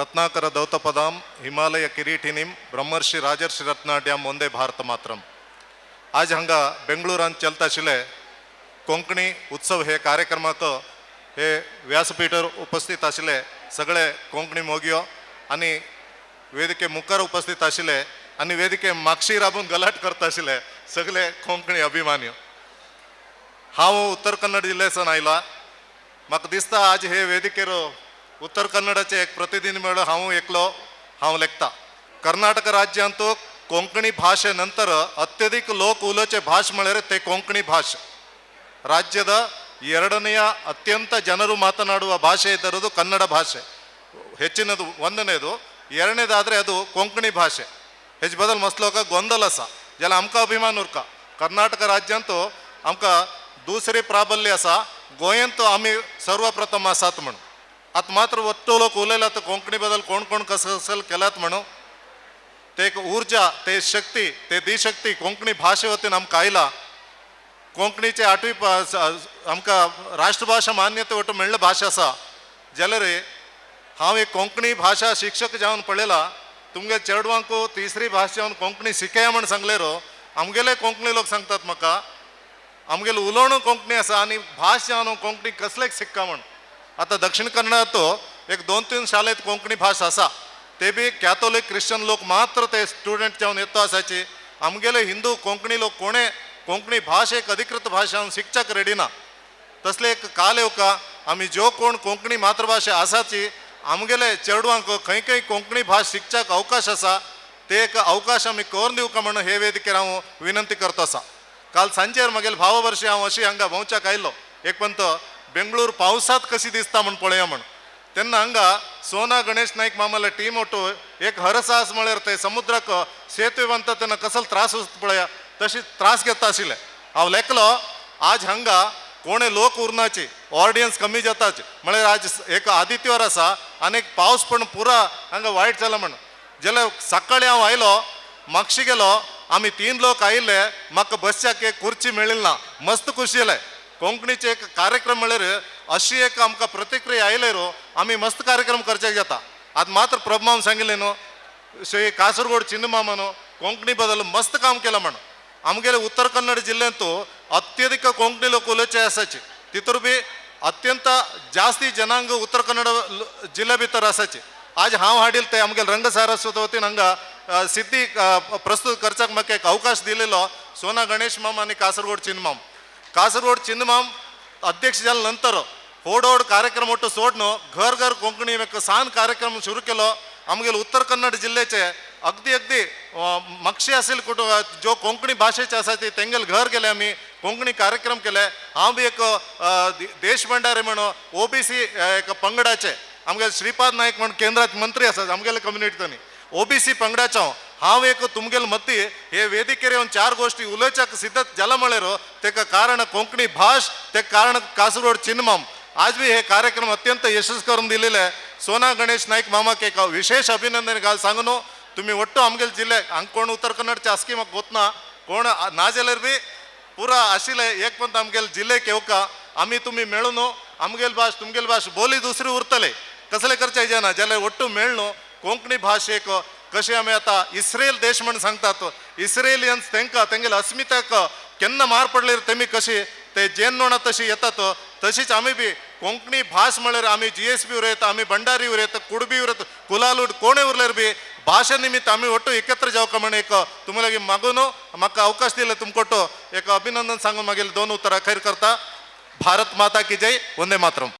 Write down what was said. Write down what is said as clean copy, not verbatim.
रत्नाकर दौतपदाम हिमालय किरीटिनीम ब्रह्मर्षि राजर्षि रत्नाड्याम वंदे भारत मातरम. आज हांगा बेंगळुरान चलता आशिल्ले कोंकणी उत्सव हे कार्यक्रमाक हे व्यासपीठार उपस्थित आशिल्ले सगळे कोंकणी मोगयो आनी वेदिके मुखार उपस्थित आशिल्ले आनी वेदिके मागशी राबून गलाट करता आशिल्ले सगळे कोंकणी अभिमानी. हांव उत्तर कन्नड जिल्ह्यासून आयला. म्हाका दिसता आज हे वेदिकेर उत्तर कन्नडाचे एक प्रतिनिधी मेळ्ळो हांव लेखता. कर्नाटक राज्यांत कोंकणी भाषे नंतर अत्यधिक लोक उलोचे भाषೆ म्हळ्यार ते कोंकणी भाषೆ. ರಾಜ್ಯದ ಎರಡನೆಯ ಅತ್ಯಂತ ಜನರು ಮಾತನಾಡುವ ಭಾಷೆ ಇದ್ದಿರೋದು ಕನ್ನಡ ಭಾಷೆ. ಹೆಚ್ಚಿನದು ಒಂದನೇದು. ಎರಡನೇದಾದರೆ ಅದು ಕೊಂಕणी ಭಾಷೆ. हेच बदल मसलोक गोंधळ आसा ज्याला आमकां अभिमान उरता. कर्नाटक राज्यांत आमकां दुसरी प्राबल्य आसा. गोंयांत आमी सर्वप्रथम आसात म्हणून. आतां मात्र वट्टो लोक उलयलात कोंकणी बद्दल कोण कोण कसं केलात म्हणून. ते एक ऊर्जा, ते शक्ती, ते दिशक्ती कोंकणी भाषे वतीन आमकां आयला. कोंकणीचे 8वी आमकां राष्ट्रभाषा मान्यते वटू मेळ्ळी भाषा आसा जाल्यार हांव एक कोंकणी भाषा शिक्षक जावन पळयला. तुमगे चेडवांक तिसरी भास जावन कोंकणी शिकया म्हण सांगलेरो आमगेले कोंकणी लोक सांगतात म्हाका आमगेले उलोवण कोंकणी आसा आनी भास जावन कोंकणी कसलेक शिकता म्हण. आतां दक्षिण कन्नडांत एक 2-3 शाळेंत कोंकणी भास आसा. ते बी कॅथोलिक क्रिश्चन लोक मात्र ते स्टुडंट जावन येतो आसाचे. आमगेले हिंदू कोंकणी लोक कोणे कोंकणी भास एक अधिकृत भाषा शिकच्याक रेडी ना. तसले एक काल येवका आमी ज्यो कोण कोंकणी मातृभाषा आसाची आमगेले चेडवांक खंय खंय कोंकणी भास शिकच्याक अवकाश आसा ते एक अवकाश आमी करून दिवका म्हणून हे वेदिकेर हांव विनंती करता आसा. काल सांजेर म्हगेले भाव वर्षी हांव अशी हांगा भोंवच्याक आयलो. एक पंत बेंगळूर पावसांत कशी दिसता म्हण पळया म्हण. तेन्ना हांगा सोना गणेश नाईक मामाले टीम ओटो एक हरसाहस म्हळ्यार ते समुद्राक सेतवे बांदता तेन्ना कसलो त्रास वता पळया तशी त्रास घेता आशिल्ले. हांव लेखलो आज हांगा कोणे लोक उरनाची ऑडियन्स कमी जाताची म्हळ्यार आज एक आदित्यवार आसा आनी एक पावस पण पुरा हांगा वायट जाला म्हण. जाल्यार सकाळी हांव आयलो म्हापशी गेलो आमी 3 लोक आयिल्ले म्हाका बसच्याक एक खुर्ची मेळिल्ली ना. मस्त खुशी जाले. कोंकणीचे एक कार्यक्रम म्हळ्यार अशी एक आमकां प्रतिक्रिया आयलेरो आमी मस्त कार्यक्रम करचेक जाता. आतां मात्र प्रभमाम सांगिल्लें न्हू श्री कासरगोड चिन्नमामा न्हू कोंकणी बद्दल मस्त काम केलां म्हण. आमगेले उत्तर कन्नड जिल्ह्यांत अत्यधिक कोंकणी लोक उलयचे आसाचे. तितूर बी अत्यंत जास्ती जनांग उत्तर कन्नड जिल्ह्या भितर आसाचे. आज हांव हाडिल्ले ते आमगेले रंग सारस्वत वतीन हांगा सिद्धी प्रस्तुत करच्याक म्हाका एक अवकाश दिलेलो सोना गणेश माम आनी कासरगोड चिन्नमाम. कासरगोड चिन्नमाम अध्यक्ष जाल्या नंतर होड कार्यक्रम मोठो सोड न्हू घर घर कोंकणी एक सान कार्यक्रम सुरू केलो. आमगेले उत्तर कन्नड जिल्ह्याचे अगदी मागशी आशिल्ले कुटुंब जो कोंकणी भाषेचे आसा ते तेंगेले घर गेले आमी कोंकणी कार्यक्रम केले. हांव बी एक देश भंडारी म्हणून OBC एक पंगडाचे आमगेले श्रीपाद नायक म्हणून केंद्रात मंत्री आसात आमगेले कम्युनिटीनी OBC पंगडाचो हांव एक तुमगेले मती हे वेदिकेर येवन 4 गोष्टी उलोवच्याक सिद्धत जाला म्हळ्यार तेका कारण कोंकणी भास ते कारण कासरगोड चिन्नमाम. आज भी हे कार्यक्रम अत्यंत यशस्वी करून दिलेले सोना गणेश नाईक मामाक एक विशेष अभिनंदन घाल सांगून तुम्ही ಒಟ್ಟು आमगेले जिल्हे हांगा कोण उत्तर कन्नडचे आसकी म्हाका गोतना कोण ना जाल्यार बी पुरा आशिल्ले एक पंत आमगेले जिल्ह्याक येवका आमी तुमी मेळून आमगेली भास तुमगेली भास बोली दुसरी उरतले कसले करचे जायना जाल्यार ಒಟ್ಟು मेळून कोंकणी भाशेक कशें आमी आतां इस्रेल देश म्हण सांगतात इस्रेलियन्स तेंगेले अस्मिताक केन्ना मार पडल्यार तेमी कशी ते जेन्नोणा तशी येतात तशीच आमी बी कोंकणी भास म्हळ्यार आमी GSB उरयता आमी भंडारी उरयता कुडबी उरयता कुलालूड कोणे उरल्यार बी भाषे निमित्त आमी ಒಟ್ಟು एकत्र जावका म्हण एक तुमगे मागून म्हाका अवकाश दिले तुमकोटो एक अभिनंदन सांगून मागील 2 उत्तर अखेर करता. भारत माता की जय. वंदे मातरम.